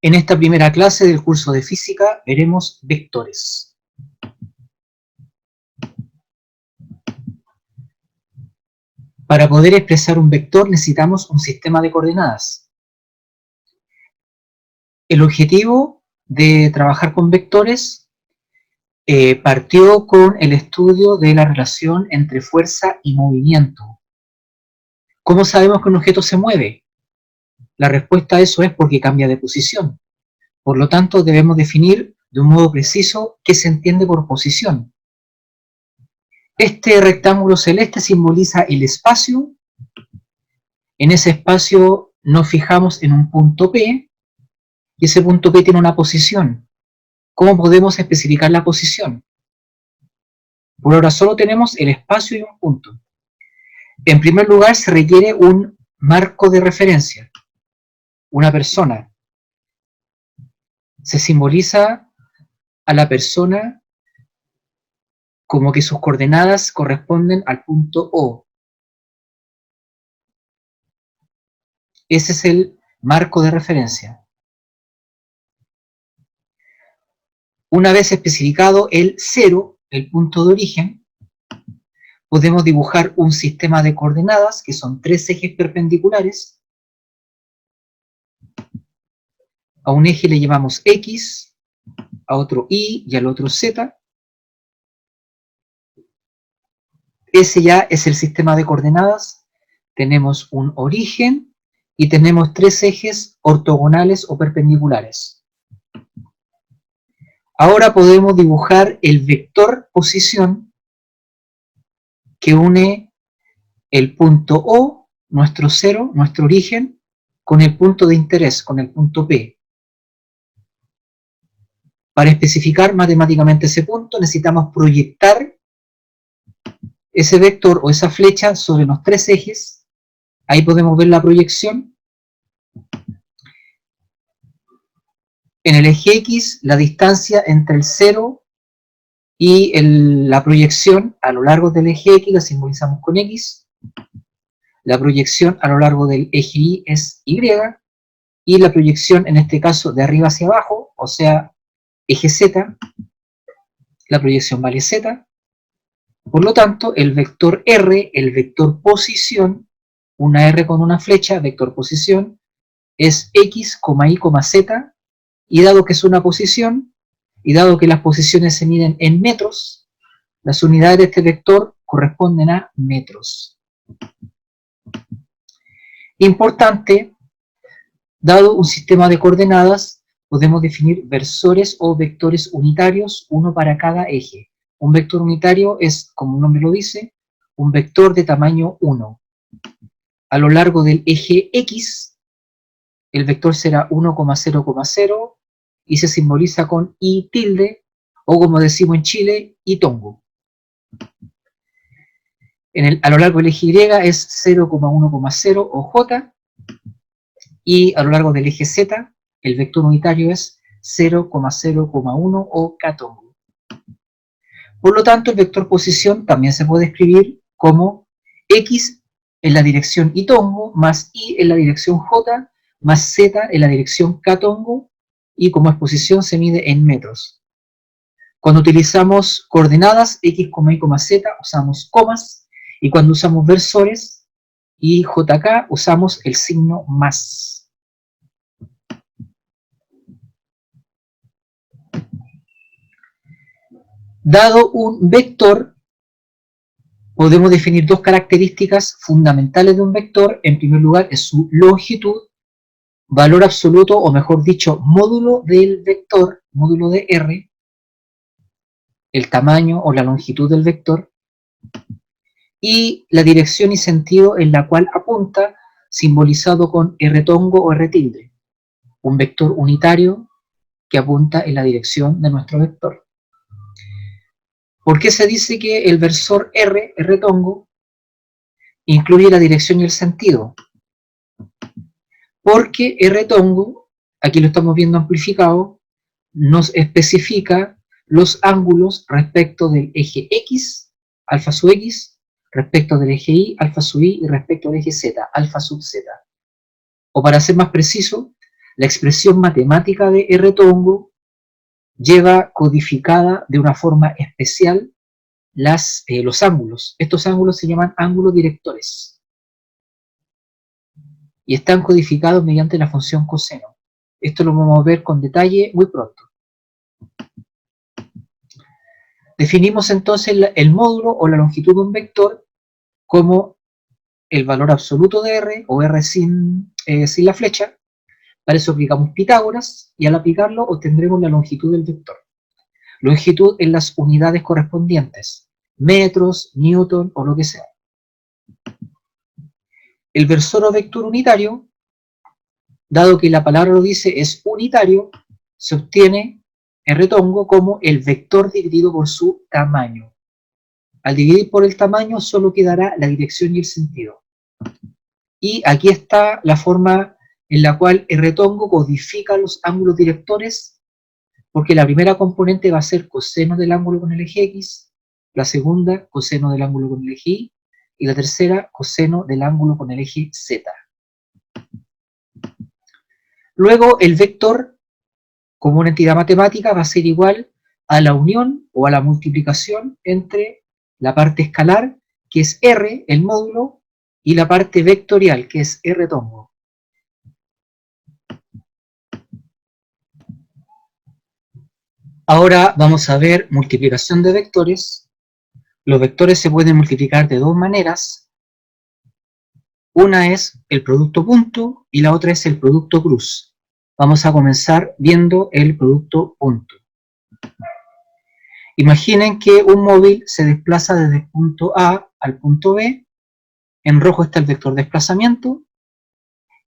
En esta primera clase del curso de física veremos vectores. Para poder expresar un vector necesitamos un sistema de coordenadas. El objetivo de trabajar con vectores partió con el estudio de la relación entre fuerza y movimiento. ¿Cómo sabemos que un objeto se mueve? La respuesta a eso es porque cambia de posición. Por lo tanto, debemos definir de un modo preciso qué se entiende por posición. Este rectángulo celeste simboliza el espacio. En ese espacio nos fijamos en un punto P, y ese punto P tiene una posición. ¿Cómo podemos especificar la posición? Por ahora solo tenemos el espacio y un punto. En primer lugar, se requiere un marco de referencia, una persona. Se simboliza a la persona como que sus coordenadas corresponden al punto O. Ese es el marco de referencia. Una vez especificado el 0, el punto de origen, podemos dibujar un sistema de coordenadas que son tres ejes perpendiculares. A un eje le llamamos X, a otro Y y al otro Z. Ese ya es el sistema de coordenadas. Tenemos un origen y tenemos tres ejes ortogonales o perpendiculares. Ahora podemos dibujar el vector posición que une el punto O, nuestro 0, nuestro origen, con el punto de interés, con el punto P. Para especificar matemáticamente ese punto necesitamos proyectar ese vector o esa flecha sobre los tres ejes. Ahí podemos ver la proyección. En el eje X, la distancia entre el 0 y la proyección a lo largo del eje X la simbolizamos con X. La proyección a lo largo del eje Y es Y. Y la proyección, en este caso, de arriba hacia abajo, o sea, eje Z, la proyección vale Z. Por lo tanto, el vector R, el vector posición, una R con una flecha, vector posición, es X, Y, Z, y dado que es una posición, y dado que las posiciones se miden en metros, las unidades de este vector corresponden a metros. Importante, dado un sistema de coordenadas, podemos definir versores o vectores unitarios, uno para cada eje. Un vector unitario es, como el nombre lo dice, un vector de tamaño 1. A lo largo del eje X, el vector será 1,0,0 y se simboliza con I tilde, o como decimos en Chile, Itongo. A lo largo del eje Y es 0,1,0 o J, y a lo largo del eje Z, el vector unitario es 0,0,1 o Ktongo. Por lo tanto, el vector posición también se puede escribir como X en la dirección Itongo, más Y en la dirección J, más Z en la dirección Ktongo, y como exposición se mide en metros. Cuando utilizamos coordenadas X, Y, Z, usamos comas, y cuando usamos versores y JK, usamos el signo más. Dado un vector, podemos definir dos características fundamentales de un vector. En primer lugar, es su longitud, valor absoluto, o mejor dicho, módulo del vector, módulo de R, el tamaño o la longitud del vector, y la dirección y sentido en la cual apunta, simbolizado con Rtongo o R tilde, un vector unitario que apunta en la dirección de nuestro vector. ¿Por qué se dice que el versor R, Rtongo, incluye la dirección y el sentido? Porque Rtongo, aquí lo estamos viendo amplificado, nos especifica los ángulos respecto del eje X, alfa sub X, respecto del eje Y, alfa sub Y, y respecto del eje Z, alfa sub Z. O para ser más preciso, La expresión matemática de R-Tongo lleva codificada de una forma especial los ángulos. Estos ángulos se llaman ángulos directores y están codificados mediante la función coseno. Esto lo vamos a ver con detalle muy pronto. Definimos entonces el módulo o la longitud de un vector como el valor absoluto de R, o R sin la flecha. Para eso aplicamos Pitágoras, y al aplicarlo obtendremos la longitud del vector. Longitud en las unidades correspondientes, metros, newton o lo que sea. El versor o vector unitario, dado que la palabra lo dice, es unitario, se obtiene R-Tongo como el vector dividido por su tamaño. Al dividir por el tamaño solo quedará la dirección y el sentido. Y aquí está la forma en la cual R-Tongo codifica los ángulos directores, porque la primera componente va a ser coseno del ángulo con el eje X, la segunda coseno del ángulo con el eje Y, y la tercera coseno del ángulo con el eje Z. Luego el vector, como una entidad matemática, va a ser igual a la unión o a la multiplicación entre la parte escalar, que es R, el módulo, y la parte vectorial, que es R-Tongo. Ahora vamos a ver multiplicación de vectores. Los vectores se pueden multiplicar de dos maneras. Una es el producto punto y la otra es el producto cruz. Vamos a comenzar viendo el producto punto. Imaginen que un móvil se desplaza desde el punto A al punto B. En rojo está el vector desplazamiento.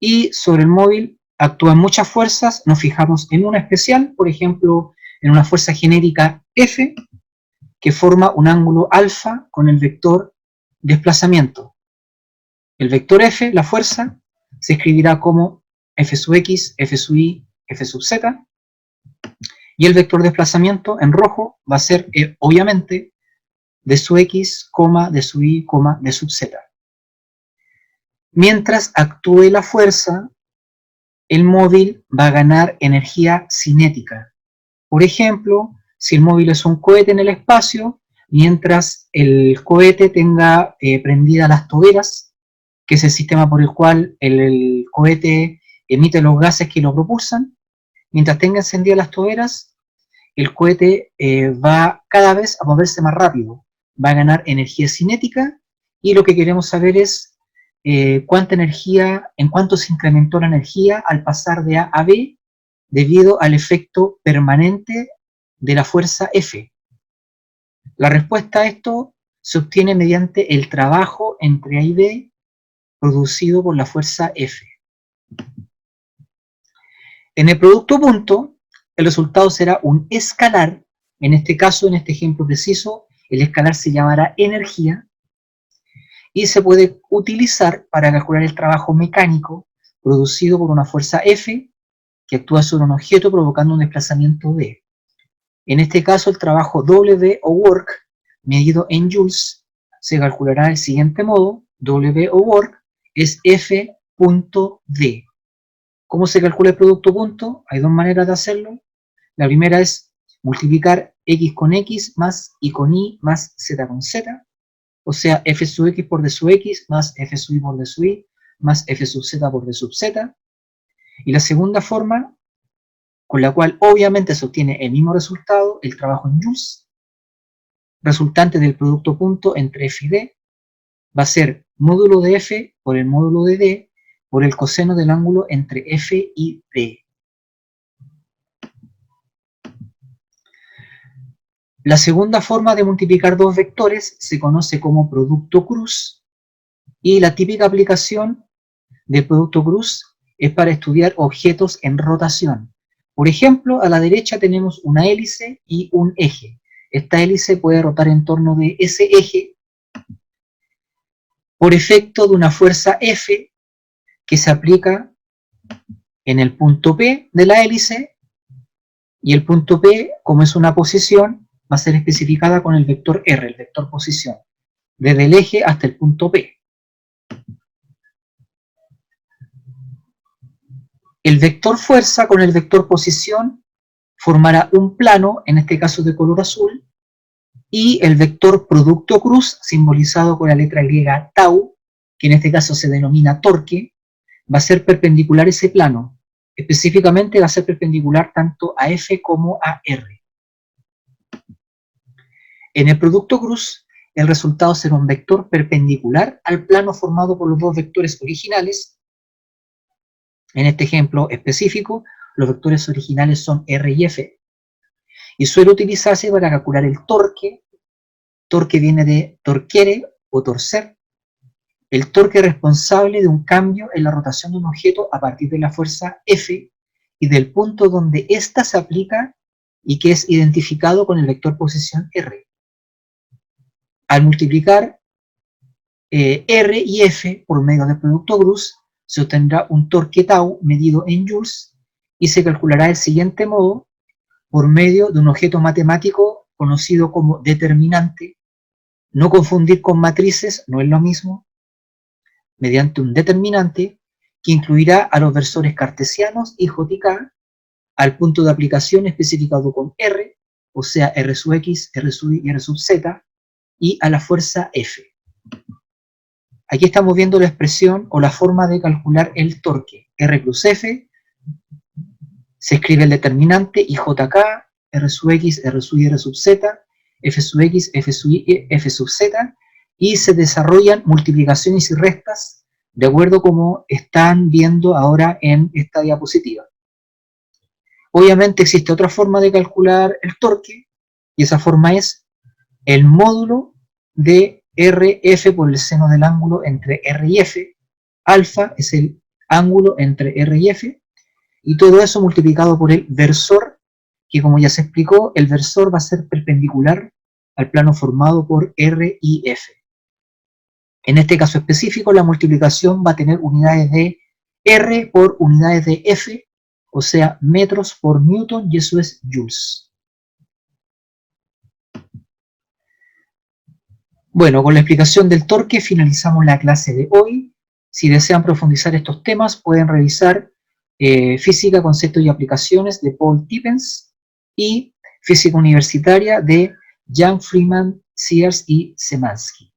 Y sobre el móvil actúan muchas fuerzas. Nos fijamos en una especial, por ejemplo, en una fuerza genérica F, que forma un ángulo alfa con el vector desplazamiento. El vector F, la fuerza, se escribirá como F sub X, F sub Y, F sub Z. Y el vector desplazamiento en rojo va a ser, obviamente, D sub X, D sub Y, D sub Z. Mientras actúe la fuerza, el móvil va a ganar energía cinética. Por ejemplo, si el móvil es un cohete en el espacio, mientras el cohete tenga prendidas las toberas, que es el sistema por el cual el cohete emite los gases que lo propulsan, mientras tenga encendidas las toberas, el cohete va cada vez a moverse más rápido, va a ganar energía cinética, y lo que queremos saber es cuánta energía, en cuánto se incrementó la energía al pasar de A a B, debido al efecto permanente de la fuerza F. La respuesta a esto se obtiene mediante el trabajo entre A y B producido por la fuerza F. En el producto punto, el resultado será un escalar. En este caso, en este ejemplo preciso, el escalar se llamará energía y se puede utilizar para calcular el trabajo mecánico producido por una fuerza F que actúa sobre un objeto provocando un desplazamiento V. En este caso, el trabajo W o work, medido en joules, se calculará del siguiente modo: W o work es F.D. ¿Cómo se calcula el producto punto? Hay dos maneras de hacerlo. La primera es multiplicar X con X más Y con Y más Z con Z, o sea, F sub X por D sub X más F sub Y por D sub Y más F sub Z por D sub Z. Y la segunda forma, con la cual obviamente se obtiene el mismo resultado, el trabajo en joules, resultante del producto punto entre F y D, va a ser módulo de F por el módulo de D por el coseno del ángulo entre F y D. La segunda forma de multiplicar dos vectores se conoce como producto cruz, y la típica aplicación del producto cruz es para estudiar objetos en rotación. Por ejemplo, a la derecha tenemos una hélice y un eje. Esta hélice puede rotar en torno de ese eje por efecto de una fuerza F que se aplica en el punto P de la hélice, y el punto P, como es una posición, va a ser especificada con el vector R, el vector posición, desde el eje hasta el punto P. El vector fuerza con el vector posición formará un plano, en este caso de color azul, y el vector producto cruz, simbolizado con la letra griega tau, que en este caso se denomina torque, va a ser perpendicular a ese plano. Específicamente va a ser perpendicular tanto a F como a R. En el producto cruz, el resultado será un vector perpendicular al plano formado por los dos vectores originales. En este ejemplo específico, los vectores originales son R y F, y suele utilizarse para calcular el torque. Torque viene de torquere o torcer, el torque responsable de un cambio en la rotación de un objeto a partir de la fuerza F y del punto donde ésta se aplica y que es identificado con el vector posición R. Al multiplicar R y F por medio del producto cruz, se obtendrá un torque tau medido en joules y se calculará del siguiente modo por medio de un objeto matemático conocido como determinante. No confundir con matrices, no es lo mismo, mediante un determinante que incluirá a los versores cartesianos y JK al punto de aplicación especificado con R, o sea, R sub X, R sub Y y R sub Z, y a la fuerza F. Aquí estamos viendo la expresión o la forma de calcular el torque. R plus F, se escribe el determinante, y JK, R sub X, R sub Y, R sub Z, F sub X, F sub Y, F sub Z, y se desarrollan multiplicaciones y restas de acuerdo como están viendo ahora en esta diapositiva. Obviamente existe otra forma de calcular el torque, y esa forma es el módulo de RF por el seno del ángulo entre R y F. Alfa es el ángulo entre R y F, y todo eso multiplicado por el versor, que como ya se explicó, el versor va a ser perpendicular al plano formado por R y F. En este caso específico, la multiplicación va a tener unidades de R por unidades de F, o sea, metros por newton, y eso es joules. Bueno, con la explicación del torque finalizamos la clase de hoy. Si desean profundizar estos temas, pueden revisar Física, Conceptos y Aplicaciones de Paul Tippens y Física Universitaria de Jan Freeman, Sears y Szymanski.